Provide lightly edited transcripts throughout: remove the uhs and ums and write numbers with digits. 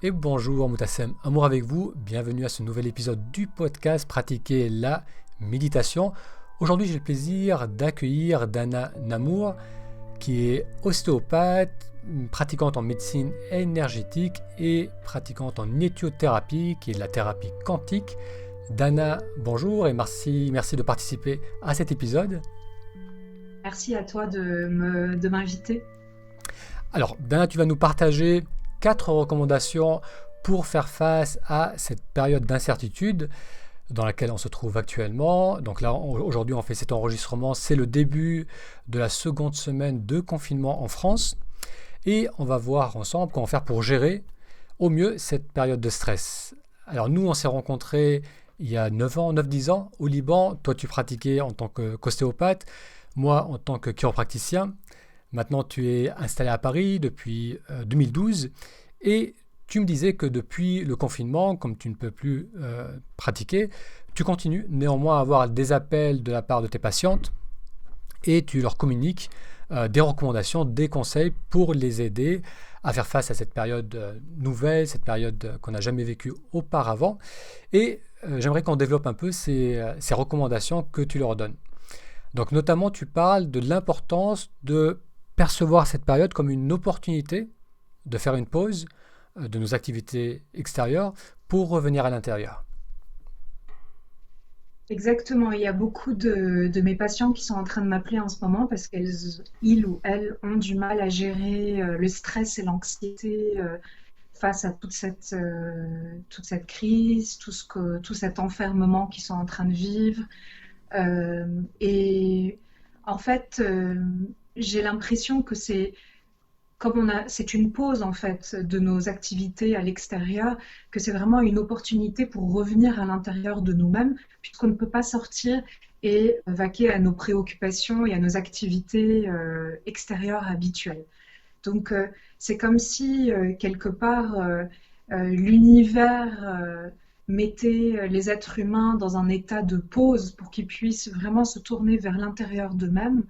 Et bonjour Moutassem, amour avec vous, bienvenue à ce nouvel épisode du podcast Pratiquer la méditation. Aujourd'hui j'ai le plaisir d'accueillir Dana Namour qui est ostéopathe, pratiquante en médecine énergétique et pratiquante en éthiothérapie qui est de la thérapie quantique. Dana, bonjour et merci de participer à cet épisode. Merci à toi de m'inviter. Alors Dana, tu vas nous partager 4 recommandations pour faire face à cette période d'incertitude dans laquelle on se trouve actuellement. Donc là, aujourd'hui, on fait cet enregistrement. C'est le début de la seconde semaine de confinement en France. Et on va voir ensemble comment faire pour gérer au mieux cette période de stress. Alors nous, on s'est rencontrés il y a 9 ans, 9-10 ans au Liban. Toi, tu pratiquais en tant qu'ostéopathe, moi en tant que chiropraticien. Maintenant, tu es installé à Paris depuis 2012 et tu me disais que depuis le confinement, comme tu ne peux plus pratiquer, tu continues néanmoins à avoir des appels de la part de tes patientes et tu leur communiques des recommandations, des conseils pour les aider à faire face à cette période nouvelle, cette période qu'on n'a jamais vécue auparavant. Et j'aimerais qu'on développe un peu ces recommandations que tu leur donnes. Donc notamment, tu parles de l'importance de percevoir cette période comme une opportunité de faire une pause de nos activités extérieures pour revenir à l'intérieur. Exactement, il y a beaucoup de mes patients qui sont en train de m'appeler en ce moment parce ils ou elles ont du mal à gérer le stress et l'anxiété face à toute cette crise, tout cet enfermement qu'ils sont en train de vivre. Et en fait, j'ai l'impression que c'est une pause en fait de nos activités à l'extérieur, que c'est vraiment une opportunité pour revenir à l'intérieur de nous-mêmes, puisqu'on ne peut pas sortir et vaquer à nos préoccupations et à nos activités extérieures habituelles. Donc c'est comme si quelque part l'univers mettait les êtres humains dans un état de pause pour qu'ils puissent vraiment se tourner vers l'intérieur d'eux-mêmes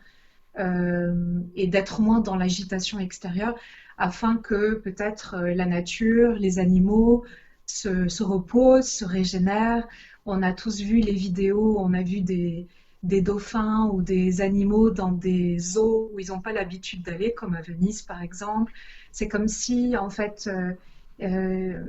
et d'être moins dans l'agitation extérieure afin que peut-être la nature, les animaux se reposent, se régénèrent. On a tous vu les vidéos, on a vu des dauphins ou des animaux dans des zoos où ils n'ont pas l'habitude d'aller, comme à Venise par exemple. C'est comme si en fait il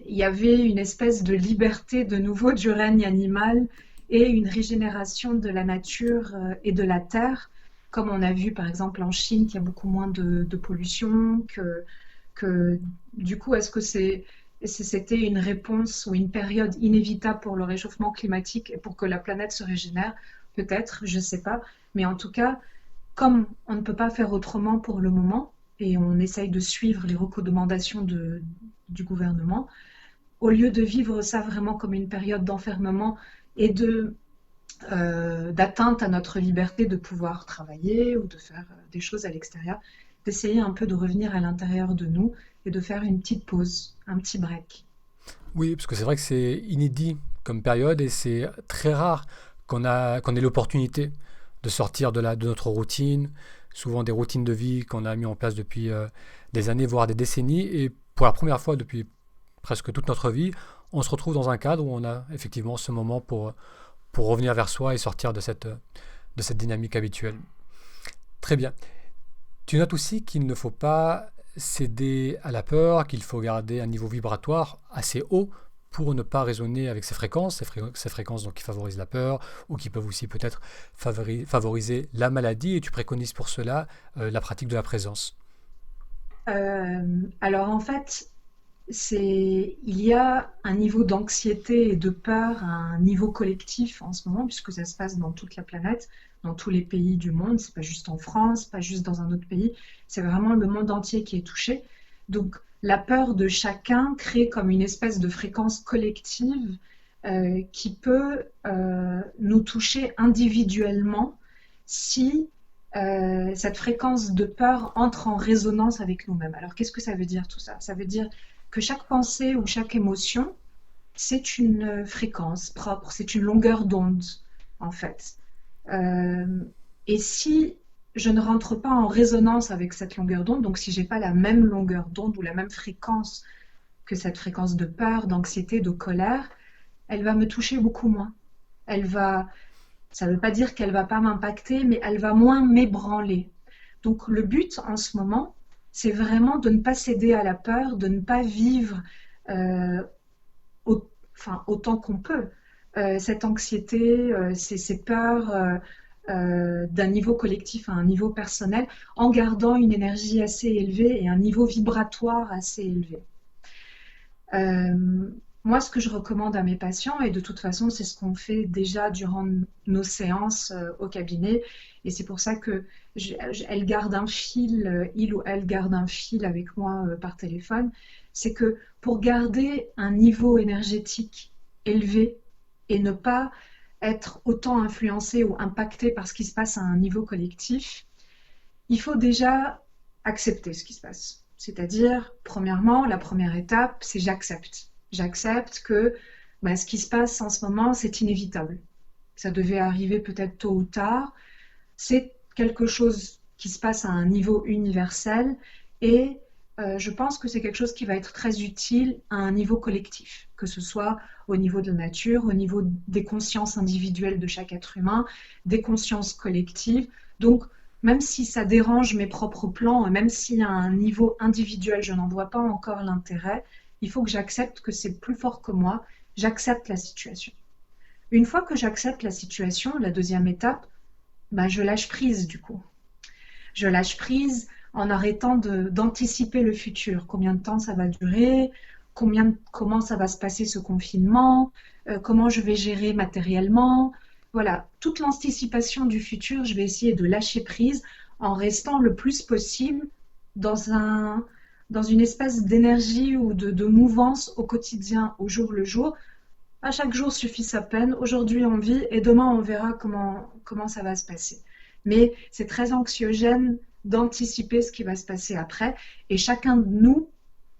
y avait une espèce de liberté de nouveau du règne animal et une régénération de la nature et de la terre comme on a vu par exemple en Chine qu'il y a beaucoup moins de pollution, que du coup, est-ce que c'était une réponse ou une période inévitable pour le réchauffement climatique et pour que la planète se régénère? Peut-être, je ne sais pas. Mais en tout cas, comme on ne peut pas faire autrement pour le moment, et on essaye de suivre les recommandations du gouvernement, au lieu de vivre ça vraiment comme une période d'enfermement et d'atteinte à notre liberté de pouvoir travailler ou de faire des choses à l'extérieur, d'essayer un peu de revenir à l'intérieur de nous et de faire une petite pause, un petit break. Oui, parce que c'est vrai que c'est inédit comme période et c'est très rare qu'on ait l'opportunité de sortir de notre routine, souvent des routines de vie qu'on a mis en place depuis des années, voire des décennies. Et pour la première fois depuis presque toute notre vie, on se retrouve dans un cadre où on a effectivement ce moment pour revenir vers soi et sortir de cette dynamique habituelle. Très bien. Tu notes aussi qu'il ne faut pas céder à la peur, qu'il faut garder un niveau vibratoire assez haut pour ne pas résonner avec ces fréquences donc, qui favorisent la peur ou qui peuvent aussi peut-être favoriser la maladie. Et tu préconises pour cela la pratique de la présence. Alors en fait, il y a un niveau d'anxiété et de peur, un niveau collectif en ce moment, puisque ça se passe dans toute la planète, dans tous les pays du monde. C'est pas juste en France, pas juste dans un autre pays. C'est vraiment le monde entier qui est touché. Donc, la peur de chacun crée comme une espèce de fréquence collective qui peut nous toucher individuellement si cette fréquence de peur entre en résonance avec nous-mêmes. Alors, qu'est-ce que ça veut dire tout ça? Ça veut dire que chaque pensée ou chaque émotion, c'est une fréquence propre, c'est une longueur d'onde, en fait. Euh, et si je ne rentre pas en résonance avec cette longueur d'onde, donc si j'ai pas la même longueur d'onde ou la même fréquence que cette fréquence de peur, d'anxiété, de colère, elle va me toucher beaucoup moins. Elle va, ça ne veut pas dire qu'elle ne va pas m'impacter, mais elle va moins m'ébranler. Donc le but en ce moment, c'est vraiment de ne pas céder à la peur, de ne pas vivre euh, enfin, autant qu'on peut cette anxiété, ces peurs d'un niveau collectif à un niveau personnel, en gardant une énergie assez élevée et un niveau vibratoire assez élevé. Euh, Moi, ce que je recommande à mes patients, et de toute façon, c'est ce qu'on fait déjà durant nos séances au cabinet, et c'est pour ça que elle garde un fil, il ou elle garde un fil avec moi par téléphone, c'est que pour garder un niveau énergétique élevé et ne pas être autant influencé ou impacté par ce qui se passe à un niveau collectif, il faut déjà accepter ce qui se passe. C'est-à-dire, premièrement, la première étape, c'est j'accepte. J'accepte que ce qui se passe en ce moment, c'est inévitable. Ça devait arriver peut-être tôt ou tard. C'est quelque chose qui se passe à un niveau universel et je pense que c'est quelque chose qui va être très utile à un niveau collectif, que ce soit au niveau de la nature, au niveau des consciences individuelles de chaque être humain, des consciences collectives. Donc, même si ça dérange mes propres plans, même si à un niveau individuel, je n'en vois pas encore l'intérêt, il faut que j'accepte que c'est plus fort que moi, j'accepte la situation. Une fois que j'accepte la situation, la deuxième étape, je lâche prise du coup. Je lâche prise en arrêtant d'anticiper le futur. Combien de temps ça va durer, comment ça va se passer ce confinement, comment je vais gérer matériellement. Voilà, toute l'anticipation du futur, je vais essayer de lâcher prise en restant le plus possible dans une espèce d'énergie ou de mouvance au quotidien, au jour le jour. À chaque jour suffit sa peine. Aujourd'hui, on vit et demain, on verra comment ça va se passer. Mais c'est très anxiogène d'anticiper ce qui va se passer après. Et chacun de nous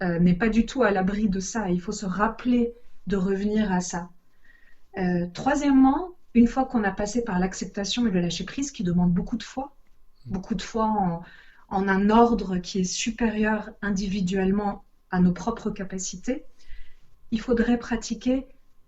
n'est pas du tout à l'abri de ça. Il faut se rappeler de revenir à ça. Troisièmement, une fois qu'on a passé par l'acceptation et le lâcher-prise, qui demande beaucoup de foi en un ordre qui est supérieur individuellement à nos propres capacités, il faudrait pratiquer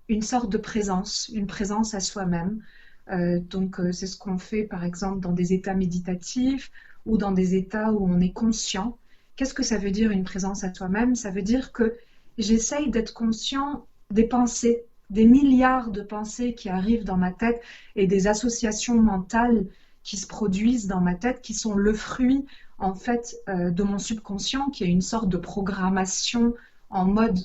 une sorte de présence, une présence à soi-même. C'est ce qu'on fait par exemple dans des états méditatifs ou dans des états où on est conscient. Qu'est-ce que ça veut dire une présence à soi-même? Ça veut dire que j'essaye d'être conscient des pensées, des milliards de pensées qui arrivent dans ma tête et des associations mentales qui se produisent dans ma tête, qui sont le fruit en fait de mon subconscient, qui est une sorte de programmation en mode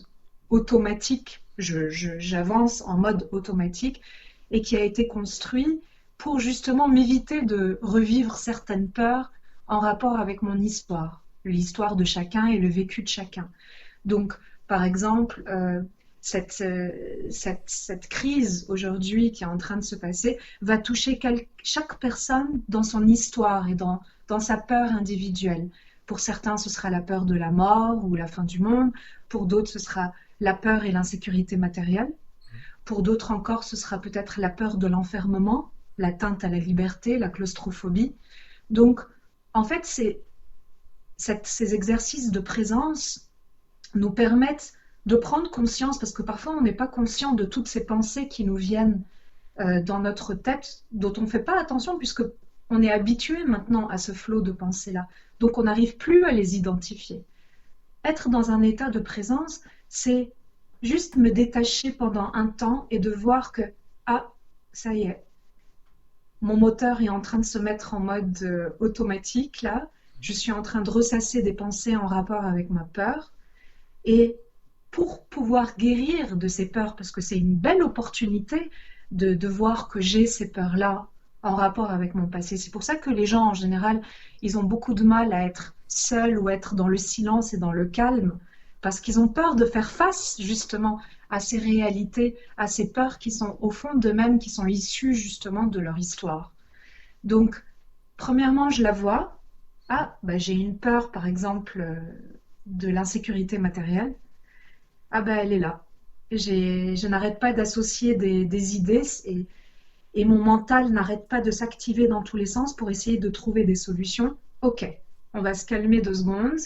automatique. J'avance en mode automatique et qui a été construit pour justement m'éviter de revivre certaines peurs en rapport avec mon histoire, l'histoire de chacun et le vécu de chacun. Donc, par exemple, cette crise aujourd'hui qui est en train de se passer va toucher chaque personne dans son histoire et dans sa peur individuelle. Pour certains, ce sera la peur de la mort ou la fin du monde. Pour d'autres, ce sera la peur et l'insécurité matérielle. Pour d'autres encore, ce sera peut-être la peur de l'enfermement, l'atteinte à la liberté, la claustrophobie. Donc, en fait, ces exercices de présence nous permettent de prendre conscience, parce que parfois on n'est pas conscient de toutes ces pensées qui nous viennent dans notre tête, dont on ne fait pas attention, puisque on est habitué maintenant à ce flot de pensées-là. Donc on n'arrive plus à les identifier. Être dans un état de présence, c'est juste me détacher pendant un temps et de voir que, ah, ça y est, mon moteur est en train de se mettre en mode automatique, là. Je suis en train de ressasser des pensées en rapport avec ma peur. Et pour pouvoir guérir de ces peurs, parce que c'est une belle opportunité de voir que j'ai ces peurs-là en rapport avec mon passé. C'est pour ça que les gens, en général, ils ont beaucoup de mal à être seuls ou être dans le silence et dans le calme, parce qu'ils ont peur de faire face, justement, à ces réalités, à ces peurs qui sont au fond d'eux-mêmes, qui sont issues, justement, de leur histoire. Donc, premièrement, je la vois. Ah, j'ai une peur, par exemple, de l'insécurité matérielle. Ah elle est là. Je n'arrête pas d'associer des idées et mon mental n'arrête pas de s'activer dans tous les sens pour essayer de trouver des solutions. Ok, on va se calmer 2 secondes.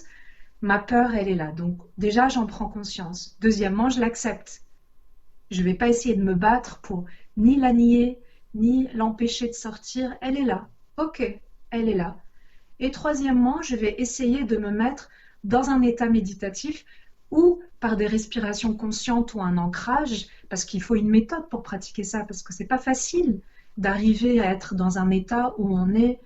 Ma peur, elle est là. Donc déjà, j'en prends conscience. Deuxièmement, je l'accepte. Je ne vais pas essayer de me battre pour ni la nier, ni l'empêcher de sortir. Elle est là. Ok, elle est là. Et troisièmement, je vais essayer de me mettre dans un état méditatif ou par des respirations conscientes ou un ancrage, parce qu'il faut une méthode pour pratiquer ça, parce que c'est pas facile d'arriver à être dans un état où on est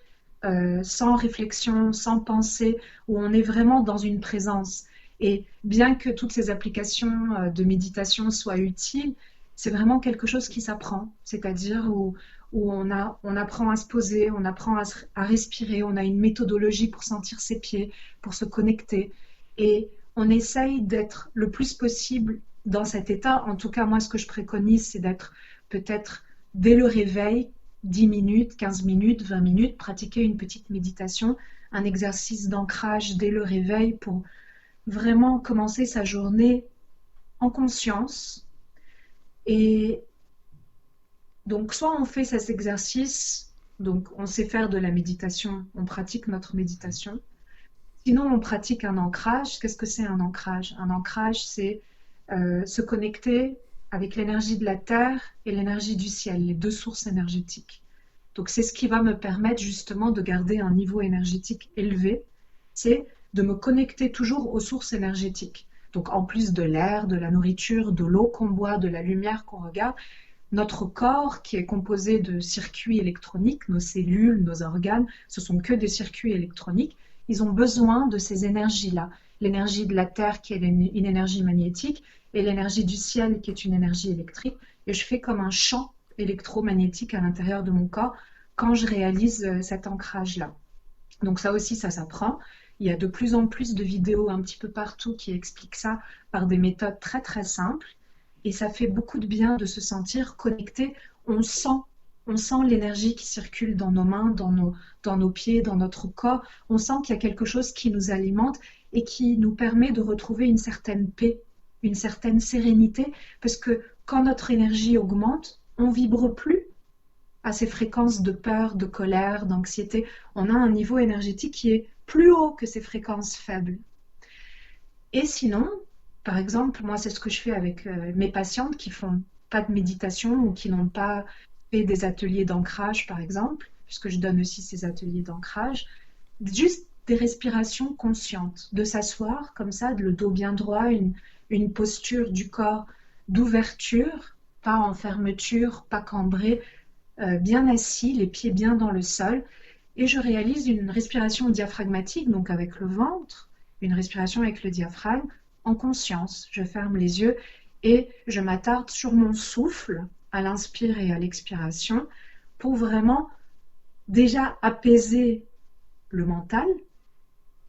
sans réflexion, sans pensée, où on est vraiment dans une présence. Et bien que toutes ces applications de méditation soient utiles, c'est vraiment quelque chose qui s'apprend, c'est-à-dire où on apprend à se poser, on apprend à respirer, on a une méthodologie pour sentir ses pieds, pour se connecter. Et on essaye d'être le plus possible dans cet état. En tout cas, moi, ce que je préconise, c'est d'être peut-être dès le réveil, 10 minutes, 15 minutes, 20 minutes, pratiquer une petite méditation, un exercice d'ancrage dès le réveil pour vraiment commencer sa journée en conscience. Et donc, soit on fait cet exercice, donc on sait faire de la méditation, on pratique notre méditation. Sinon, on pratique un ancrage. Qu'est-ce que c'est un ancrage? Un ancrage, c'est se connecter avec l'énergie de la terre et l'énergie du ciel, les deux sources énergétiques. Donc, c'est ce qui va me permettre justement de garder un niveau énergétique élevé, c'est de me connecter toujours aux sources énergétiques. Donc, en plus de l'air, de la nourriture, de l'eau qu'on boit, de la lumière qu'on regarde, notre corps, qui est composé de circuits électroniques, nos cellules, nos organes, ce sont que des circuits électroniques, ils ont besoin de ces énergies-là. L'énergie de la Terre, qui est une énergie magnétique, et l'énergie du ciel, qui est une énergie électrique. Et je fais comme un champ électromagnétique à l'intérieur de mon corps quand je réalise cet ancrage-là. Donc ça aussi, ça s'apprend. Il y a de plus en plus de vidéos un petit peu partout qui expliquent ça par des méthodes très très simples. Et ça fait beaucoup de bien de se sentir connecté. On sent l'énergie qui circule dans nos mains, dans nos pieds, dans notre corps. On sent qu'il y a quelque chose qui nous alimente et qui nous permet de retrouver une certaine paix, une certaine sérénité. Parce que quand notre énergie augmente, on vibre plus à ces fréquences de peur, de colère, d'anxiété. On a un niveau énergétique qui est plus haut que ces fréquences faibles. Et sinon, par exemple, moi, c'est ce que je fais avec mes patientes qui font pas de méditation ou qui n'ont pas fait des ateliers d'ancrage, par exemple, puisque je donne aussi ces ateliers d'ancrage, juste des respirations conscientes, de s'asseoir comme ça, le dos bien droit, une posture du corps d'ouverture, pas en fermeture, pas cambré, bien assis, les pieds bien dans le sol, et je réalise une respiration diaphragmatique, donc avec le ventre, une respiration avec le diaphragme, en conscience. Je ferme les yeux et je m'attarde sur mon souffle à l'inspire et à l'expiration pour vraiment déjà apaiser le mental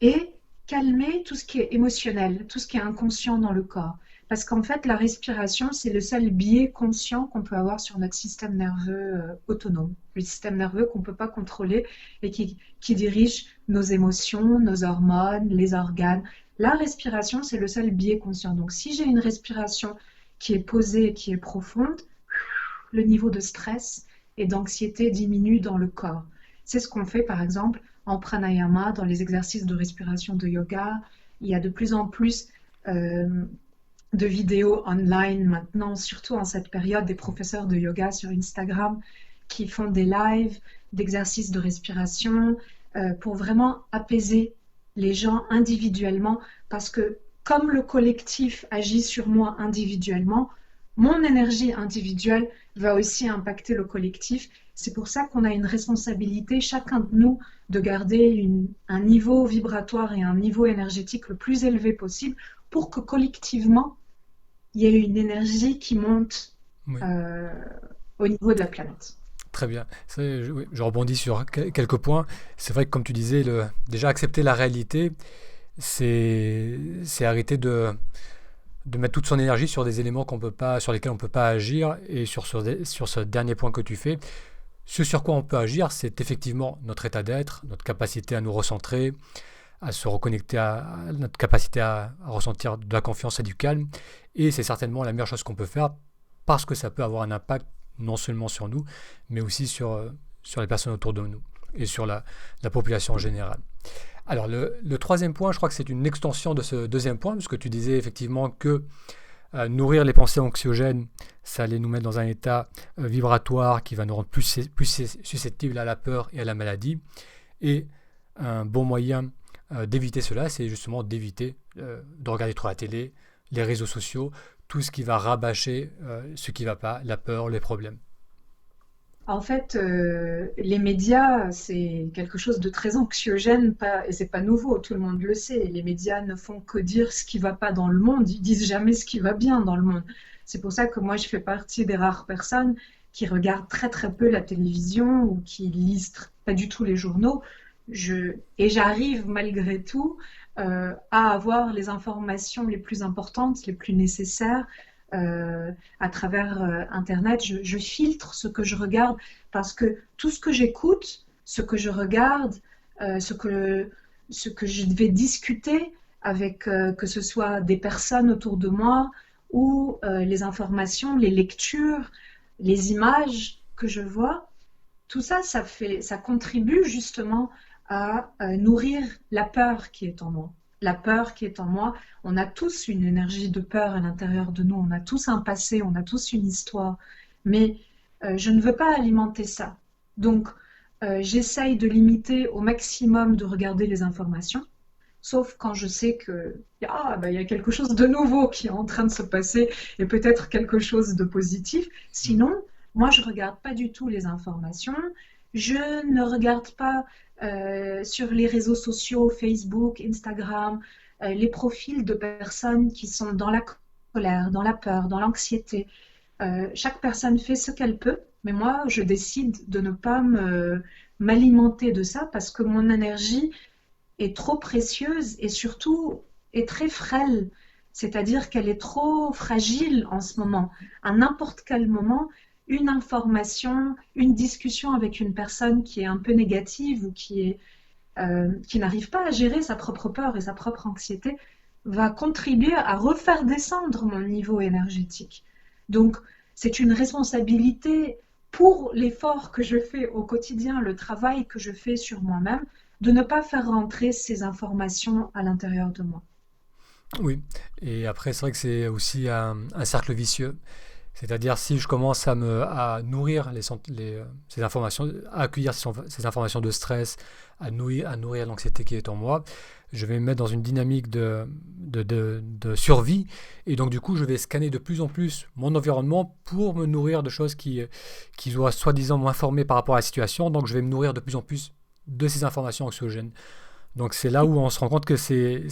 et calmer tout ce qui est émotionnel, tout ce qui est inconscient dans le corps. Parce qu'en fait, la respiration, c'est le seul biais conscient qu'on peut avoir sur notre système nerveux autonome. Le système nerveux qu'on ne peut pas contrôler et qui dirige nos émotions, nos hormones, les organes. La respiration, c'est le seul biais conscient. Donc, si j'ai une respiration qui est posée, qui est profonde, le niveau de stress et d'anxiété diminue dans le corps. C'est ce qu'on fait, par exemple, en pranayama, dans les exercices de respiration de yoga. Il y a de plus en plus de vidéos online maintenant, surtout en cette période, des professeurs de yoga sur Instagram qui font des lives d'exercices de respiration pour vraiment apaiser les gens individuellement, parce que comme le collectif agit sur moi individuellement, mon énergie individuelle va aussi impacter le collectif. C'est pour ça qu'on a une responsabilité, chacun de nous, de garder un niveau vibratoire et un niveau énergétique le plus élevé possible pour que collectivement, il y ait une énergie qui monte Oui, euh, au niveau de la planète. très bien. Oui, je rebondis sur quelques points. C'est vrai que comme tu disais, déjà accepter la réalité, c'est arrêter de mettre toute son énergie sur des éléments qu'on peut pas, sur lesquels on ne peut pas agir. Et sur ce dernier point que tu fais, ce sur quoi on peut agir, c'est effectivement notre état d'être, notre capacité à nous recentrer, à se reconnecter à notre capacité à ressentir de la confiance et du calme. Et c'est certainement la meilleure chose qu'on peut faire parce que ça peut avoir un impact non seulement sur nous, mais aussi sur les personnes autour de nous et sur la population en général. Alors, le troisième point, je crois que c'est une extension de ce deuxième point, parce que tu disais effectivement que nourrir les pensées anxiogènes, ça allait nous mettre dans un état vibratoire qui va nous rendre plus susceptibles à la peur et à la maladie. Et un bon moyen d'éviter cela, c'est justement d'éviter de regarder trop la télé, les réseaux sociaux, tout ce qui va rabâcher ce qui ne va pas, la peur, les problèmes. En fait, les médias, c'est quelque chose de très anxiogène, et c'est pas nouveau, tout le monde le sait. Les médias ne font que dire ce qui va pas dans le monde, ils disent jamais ce qui va bien dans le monde. C'est pour ça que moi, je fais partie des rares personnes qui regardent très très peu la télévision ou qui lisent pas du tout les journaux. Et j'arrive malgré tout à avoir les informations les plus importantes, les plus nécessaires à travers Internet. Je filtre ce que je regarde parce que tout ce que j'écoute, ce que je regarde, euh, ce que, ce que je vais discuter avec que ce soit des personnes autour de moi ou les informations, les lectures, les images que je vois, tout ça, ça contribue justement à nourrir la peur qui est en moi. La peur qui est en moi, on a tous une énergie de peur à l'intérieur de nous, on a tous un passé, on a tous une histoire, mais je ne veux pas alimenter ça. Donc, j'essaye de limiter au maximum de regarder les informations, sauf quand je sais que ben, y a quelque chose de nouveau qui est en train de se passer et peut-être quelque chose de positif. Sinon, moi, je ne regarde pas du tout les informations. Je ne regarde pas sur les réseaux sociaux, Facebook, Instagram, les profils de personnes qui sont dans la colère, dans la peur, dans l'anxiété. Chaque personne fait ce qu'elle peut, mais moi, je décide de ne pas m'alimenter de ça parce que mon énergie est trop précieuse et surtout est très frêle. C'est-à-dire qu'elle est trop fragile en ce moment. À n'importe quel moment, une information, une discussion avec une personne qui est un peu négative ou qui n'arrive pas à gérer sa propre peur et sa propre anxiété va contribuer à refaire descendre mon niveau énergétique. Donc, c'est une responsabilité pour l'effort que je fais au quotidien, le travail que je fais sur moi-même, de ne pas faire rentrer ces informations à l'intérieur de moi. Oui, et après, c'est vrai que c'est aussi un cercle vicieux. C'est-à-dire, si je commence à nourrir ces informations, à accueillir ces informations de stress, à nourrir l'anxiété qui est en moi, je vais me mettre dans une dynamique de survie. Et donc, du coup, je vais scanner de plus en plus mon environnement pour me nourrir de choses qui soient soi-disant m'informer par rapport à la situation. Donc, je vais me nourrir de plus en plus de ces informations anxiogènes. Donc, c'est là où on se rend compte que c'est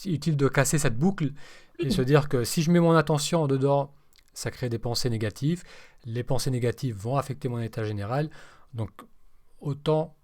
utile de casser cette boucle et se dire que si je mets mon attention dedans, ça crée des pensées négatives. Les pensées négatives vont affecter mon état général. Donc, autant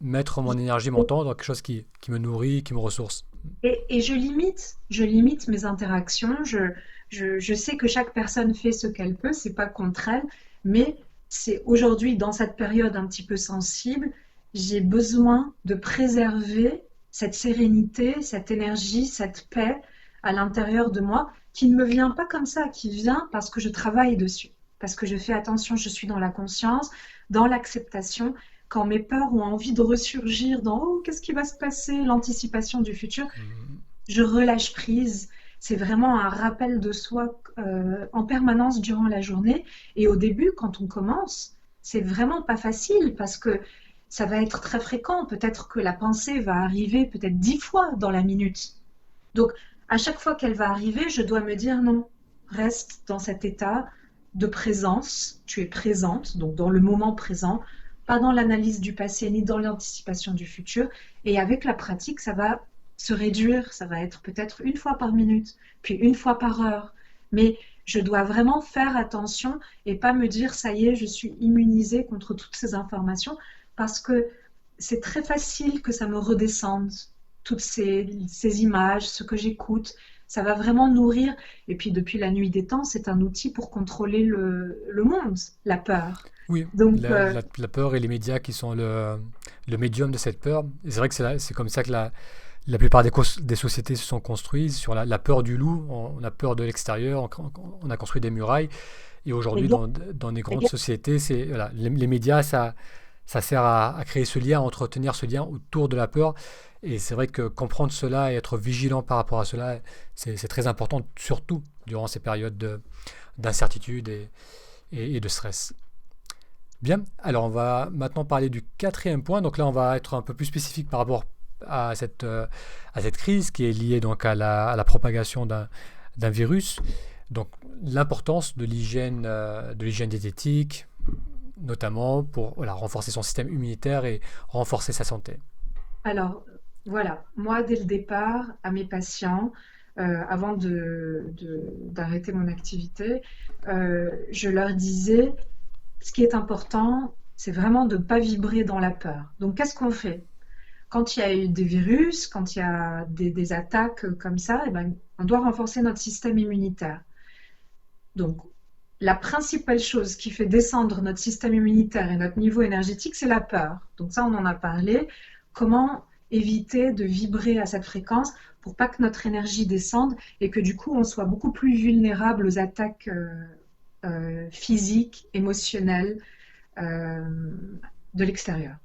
mettre mon énergie, mon temps dans quelque chose qui me nourrit, qui me ressource. Et je limite mes interactions. Je sais que chaque personne fait ce qu'elle peut, c'est pas contre elle, mais c'est aujourd'hui, dans cette période un petit peu sensible, j'ai besoin de préserver cette sérénité, cette énergie, cette paix à l'intérieur de moi, qui ne me vient pas comme ça, qui vient parce que je travaille dessus, parce que je fais attention, je suis dans la conscience, dans l'acceptation. Quand mes peurs ont envie de ressurgir dans oh, qu'est-ce qui va se passer, l'anticipation du futur, Mhm. je relâche prise. C'est vraiment un rappel de soi en permanence durant la journée. Et au début, quand on commence, c'est vraiment pas facile parce que ça va être très fréquent. Peut-être que la pensée va arriver peut-être 10 fois dans la minute. Donc, à chaque fois qu'elle va arriver, je dois me dire non, reste dans cet état de présence. Tu es présente, donc dans le moment présent, pas dans l'analyse du passé ni dans l'anticipation du futur. Et avec la pratique, ça va se réduire, ça va être peut-être 1 fois par minute, puis 1 fois par heure. Mais je dois vraiment faire attention et pas me dire, ça y est, je suis immunisée contre toutes ces informations, parce que c'est très facile que ça me redescende, toutes ces images, ce que j'écoute. Ça va vraiment nourrir. Et puis depuis la nuit des temps, c'est un outil pour contrôler le monde, la peur. Oui, Donc, la peur et les médias qui sont le médium de cette peur. Et c'est vrai que c'est comme ça que la plupart des sociétés se sont construites, sur la peur du loup. On a peur de l'extérieur, on a construit des murailles. Et aujourd'hui, exa- dans les grandes exa- sociétés, voilà, les médias, ça sert à créer ce lien, à entretenir ce lien autour de la peur. Et c'est vrai que comprendre cela et être vigilant par rapport à cela, c'est très important, surtout durant ces périodes d'incertitude et de stress. Bien, alors on va maintenant parler du quatrième point. Donc là, on va être un peu plus spécifique par rapport à cette crise qui est liée donc à la propagation d'un virus. Donc l'importance de l'hygiène diététique, notamment pour voilà, renforcer son système immunitaire et renforcer sa santé. Alors, voilà, moi, dès le départ, à mes patients, avant d'arrêter mon activité, je leur disais, ce qui est important, c'est vraiment de ne pas vibrer dans la peur. Donc, qu'est-ce qu'on fait? Quand il y a eu des virus, quand il y a des attaques comme ça, eh ben, on doit renforcer notre système immunitaire. Donc, la principale chose qui fait descendre notre système immunitaire et notre niveau énergétique, c'est la peur. Donc ça, on en a parlé. Comment éviter de vibrer à cette fréquence pour pas que notre énergie descende et que du coup, on soit beaucoup plus vulnérable aux attaques physiques, émotionnelles euh, de l'extérieur.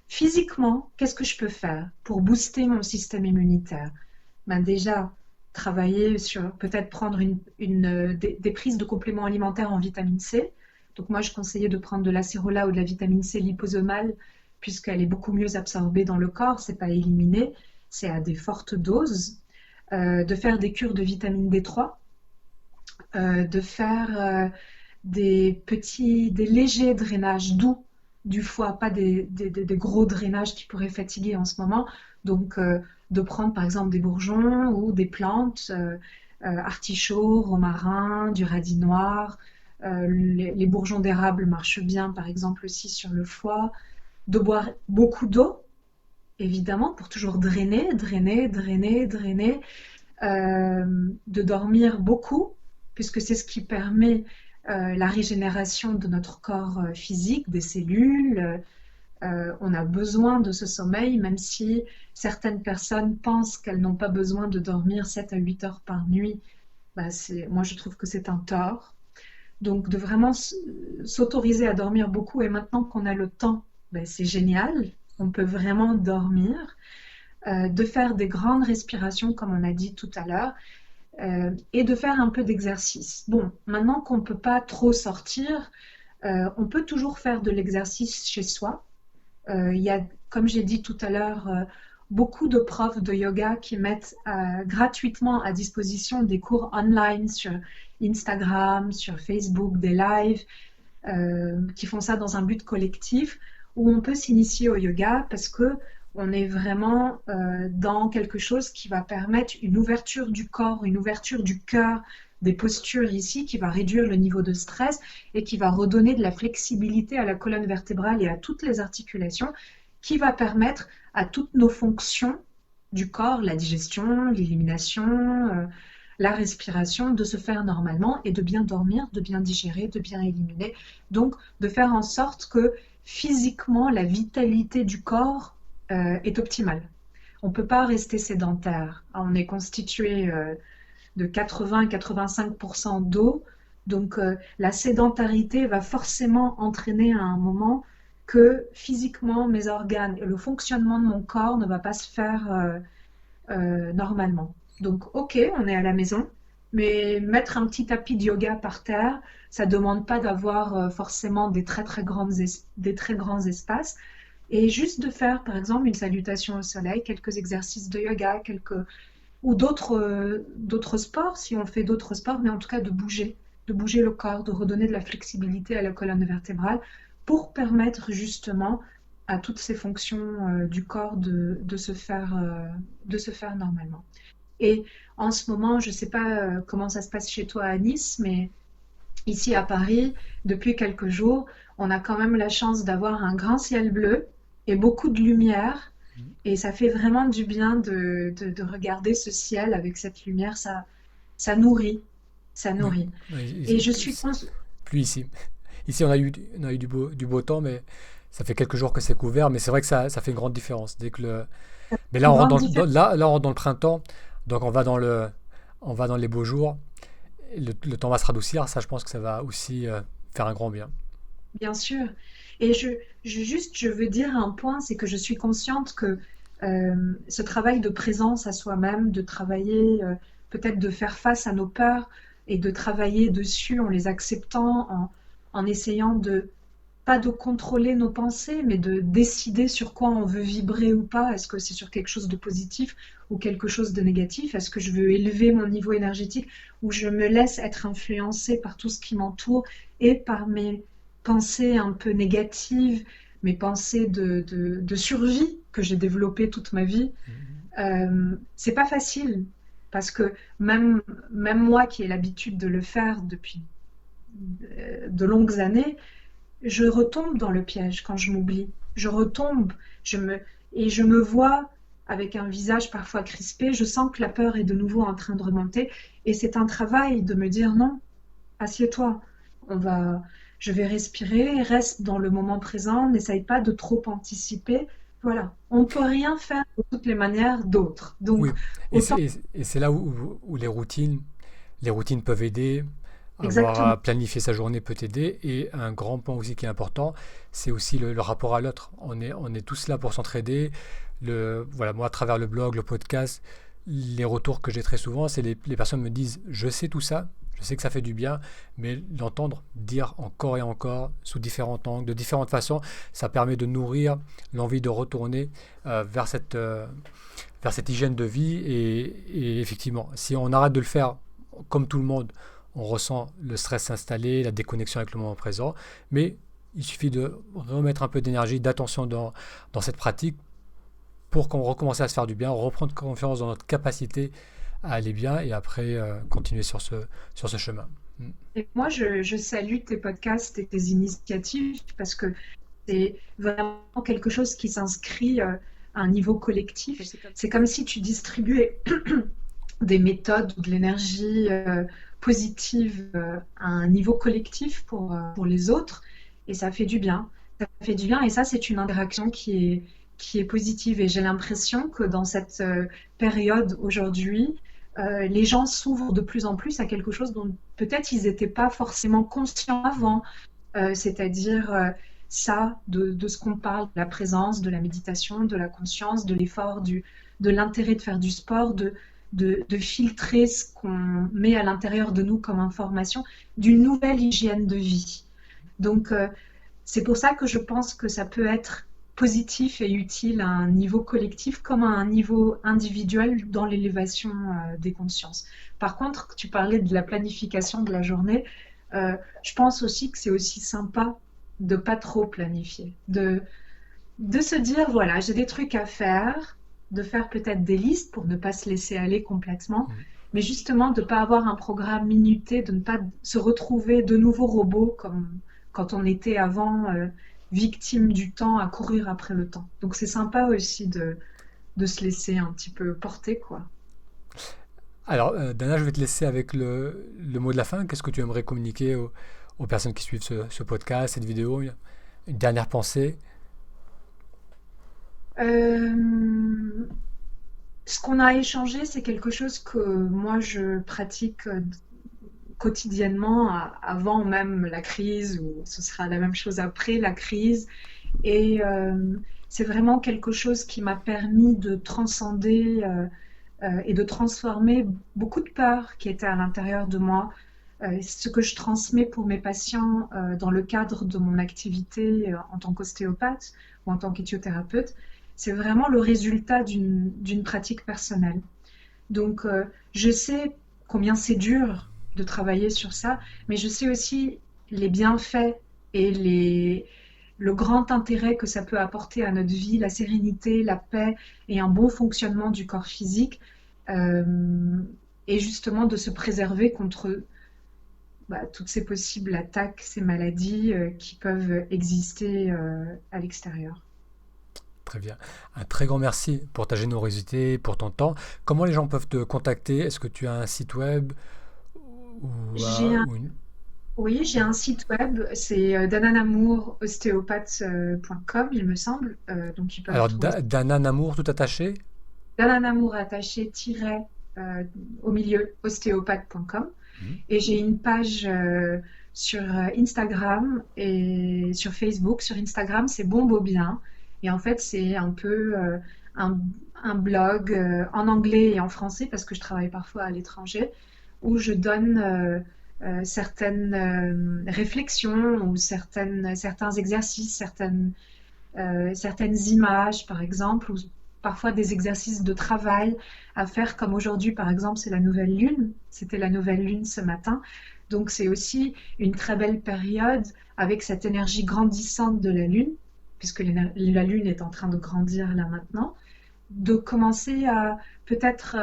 Physiquement, qu'est-ce que je peux faire pour booster mon système immunitaire? Ben déjà, travailler sur peut-être prendre des prises de compléments alimentaires en vitamine C. Donc moi, je conseillais de prendre de l'acérola ou de la vitamine C liposomale puisqu'elle est beaucoup mieux absorbée dans le corps, c'est pas éliminé, c'est à des fortes doses. De faire des cures de vitamine D3, de faire des légers drainages doux du foie, pas des gros drainages qui pourraient fatiguer en ce moment. Donc, de prendre par exemple des bourgeons ou des plantes, artichauts, romarin, du radis noir. Les bourgeons d'érable marchent bien, par exemple, aussi sur le foie. De boire beaucoup d'eau, évidemment, pour toujours drainer, drainer, drainer, drainer. De dormir beaucoup, puisque c'est ce qui permet la régénération de notre corps physique, des cellules. On a besoin de ce sommeil, même si certaines personnes pensent qu'elles n'ont pas besoin de dormir 7 à 8 heures par nuit. Bah, moi, je trouve que c'est un tort. Donc, de vraiment s'autoriser à dormir beaucoup, et maintenant qu'on a le temps, ben, c'est génial. On peut vraiment dormir. De faire des grandes respirations, comme on a dit tout à l'heure, et de faire un peu d'exercice. Bon, maintenant qu'on ne peut pas trop sortir, on peut toujours faire de l'exercice chez soi. Il y a, comme j'ai dit tout à l'heure, beaucoup de profs de yoga qui mettent gratuitement à disposition des cours online sur Instagram, sur Facebook, des lives, qui font ça dans un but collectif, où on peut s'initier au yoga parce que on est vraiment dans quelque chose qui va permettre une ouverture du corps, une ouverture du cœur, des postures ici, qui va réduire le niveau de stress et qui va redonner de la flexibilité à la colonne vertébrale et à toutes les articulations, qui va permettre à toutes nos fonctions du corps, la digestion, l'élimination, la respiration, de se faire normalement et de bien dormir, de bien digérer, de bien éliminer. Donc, de faire en sorte que physiquement, la vitalité du corps est optimale. On ne peut pas rester sédentaire. On est constitué de 80-85% d'eau, donc la sédentarité va forcément entraîner à un moment que physiquement mes organes et le fonctionnement de mon corps ne va pas se faire normalement. Donc ok, on est à la maison, mais mettre un petit tapis de yoga par terre, ça ne demande pas d'avoir forcément des très grands espaces. Et juste de faire, par exemple, une salutation au soleil, quelques exercices de yoga, ou d'autres sports, si on fait d'autres sports, mais en tout cas de bouger le corps, de redonner de la flexibilité à la colonne vertébrale pour permettre justement à toutes ces fonctions du corps de se faire normalement. Et en ce moment, je ne sais pas comment ça se passe chez toi à Nice, mais ici à Paris, depuis quelques jours, on a quand même la chance d'avoir un grand ciel bleu et beaucoup de lumière. Et ça fait vraiment du bien de regarder ce ciel avec cette lumière. Ça nourrit. Ça Oui, nourrit. oui, Et je suis plus ici. Ici, on a eu du beau temps, mais ça fait quelques jours que c'est couvert. Mais c'est vrai que ça fait une grande différence. Mais là, une on rentre grande différence. là, on rentre dans le printemps, donc on va dans les beaux jours. Et le temps va se radoucir. Ça, je pense que ça va aussi faire un grand bien. Bien sûr. Et juste, je veux dire un point, c'est que je suis consciente que Ce travail de présence à soi-même, de travailler, peut-être de faire face à nos peurs et de travailler dessus en les acceptant, en essayant de, pas de contrôler nos pensées, mais de décider sur quoi on veut vibrer ou pas. Est-ce que c'est sur quelque chose de positif ou quelque chose de négatif? Est-ce que je veux élever mon niveau énergétique ou je me laisse être influencée par tout ce qui m'entoure et par mes pensées un peu négatives, mes pensées de survie que j'ai développées toute ma vie? C'est pas facile parce que même moi qui ai l'habitude de le faire depuis de longues années, je retombe dans le piège quand je m'oublie. Je retombe, je me, et je me vois avec un visage parfois crispé. Je sens que la peur est de nouveau en train de remonter. Et c'est un travail de me dire non, assieds-toi. On va, je vais respirer, reste dans le moment présent, n'essaye pas de trop anticiper. Voilà, on ne peut rien faire de toutes les manières d'autres. Donc, Oui, autant et c'est là où les routines peuvent aider. Avoir exactement. à planifier sa journée peut aider. Et un grand point aussi qui est important, c'est aussi le rapport à l'autre. On est tous là pour s'entraider. Voilà, moi, à travers le blog, le podcast, les retours que j'ai très souvent, c'est les personnes me disent, je sais tout ça, je sais que ça fait du bien, mais l'entendre dire encore et encore, sous différents angles, de différentes façons, ça permet de nourrir l'envie de retourner vers cette hygiène de vie. Et effectivement, si on arrête de le faire comme tout le monde, on ressent le stress s'installer, la déconnexion avec le moment présent. Mais il suffit de remettre un peu d'énergie, d'attention dans cette pratique pour qu'on recommence à se faire du bien, reprendre confiance dans notre capacité à aller bien et après continuer sur ce chemin. Mm. Et moi, je salue tes podcasts et tes initiatives parce que c'est vraiment quelque chose qui s'inscrit à un niveau collectif. C'est comme si tu distribuais des méthodes ou de l'énergie positive à un niveau collectif pour les autres et ça fait du bien. Ça fait du bien et ça, c'est une interaction qui est positive. Et j'ai l'impression que dans cette période aujourd'hui, les gens s'ouvrent de plus en plus à quelque chose dont peut-être ils n'étaient pas forcément conscients avant, c'est-à-dire ça, de ce qu'on parle, de la présence, de la méditation, de la conscience, de l'effort, de l'intérêt de faire du sport, de filtrer ce qu'on met à l'intérieur de nous comme information, d'une nouvelle hygiène de vie. Donc, c'est pour ça que je pense que ça peut être positif et utile à un niveau collectif comme à un niveau individuel dans l'élévation des consciences. Par contre, tu parlais de la planification de la journée. Je pense aussi que c'est aussi sympa de pas trop planifier, de se dire, voilà, j'ai des trucs à faire, de faire peut-être des listes pour ne pas se laisser aller complètement, Mm. mais justement de ne pas avoir un programme minuté, de ne pas se retrouver de nouveaux robots comme quand on était avant victime du temps à courir après le temps. Donc c'est sympa aussi de se laisser un petit peu porter, quoi. Alors, Dana, je vais te laisser avec le mot de la fin. Qu'est-ce que tu aimerais communiquer aux personnes qui suivent ce podcast, cette vidéo? Une dernière pensée? Euh, Ce qu'on a échangé, c'est quelque chose que moi je pratique quotidiennement avant même la crise, ou ce sera la même chose après la crise. Et c'est vraiment quelque chose qui m'a permis de transcender et de transformer beaucoup de peurs qui étaient à l'intérieur de moi. Ce que je transmets pour mes patients dans le cadre de mon activité en tant qu'ostéopathe ou en tant qu'éthiothérapeute, c'est vraiment le résultat d'une pratique personnelle. Donc, je sais combien c'est dur de travailler sur ça, mais je sais aussi les bienfaits et le grand intérêt que ça peut apporter à notre vie, la sérénité, la paix et un bon fonctionnement du corps physique, euh, et justement de se préserver contre toutes ces possibles attaques, ces maladies qui peuvent exister à l'extérieur. Très bien. Un très grand merci pour ta générosité, pour ton temps. Comment les gens peuvent te contacter? Est-ce que tu as un site web ou, J'ai un ou une... Oui, j'ai Oui. un site web, c'est dananamourosteopathe.com, il me semble. Donc ils peuvent Alors, trouver Dana Namour, tout attaché? dananamour attaché tiret au milieu ostéopathe.com. Mhm. Et j'ai une page sur Instagram et sur Facebook. Sur Instagram, c'est Bon Beau Bien. Et en fait, c'est un peu un, un blog en anglais et en français, parce que je travaille parfois à l'étranger, où je donne certaines réflexions ou certains exercices, certaines images, par exemple, ou parfois des exercices de travail à faire, comme aujourd'hui, par exemple, c'est la nouvelle lune. C'était la nouvelle lune ce matin. Donc, c'est aussi une très belle période avec cette énergie grandissante de la lune, puisque la lune est en train de grandir là maintenant, de commencer à peut-être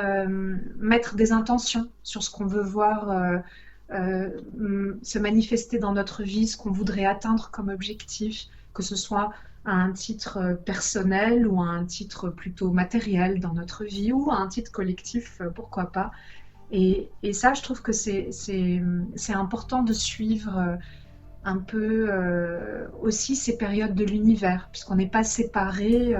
mettre des intentions sur ce qu'on veut voir se manifester dans notre vie, ce qu'on voudrait atteindre comme objectif, que ce soit à un titre personnel ou à un titre plutôt matériel dans notre vie ou à un titre collectif, pourquoi pas. Et ça, je trouve que c'est important de suivre un peu aussi ces périodes de l'univers, puisqu'on n'est pas séparé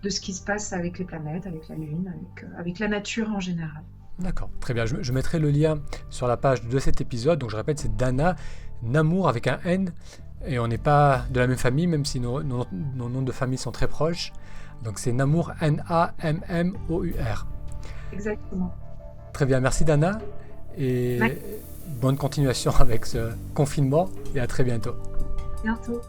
de ce qui se passe avec les planètes, avec la Lune, avec la nature en général. D'accord, très bien. Je mettrai le lien sur la page de cet épisode. Donc je répète, c'est Dana, Namour avec un N. Et on n'est pas de la même famille, même si nos noms de famille sont très proches. Donc c'est Namour, Nammour. Exactement. Très bien, merci Dana. Et Ouais, bonne continuation avec ce confinement. Et à très bientôt. bientôt.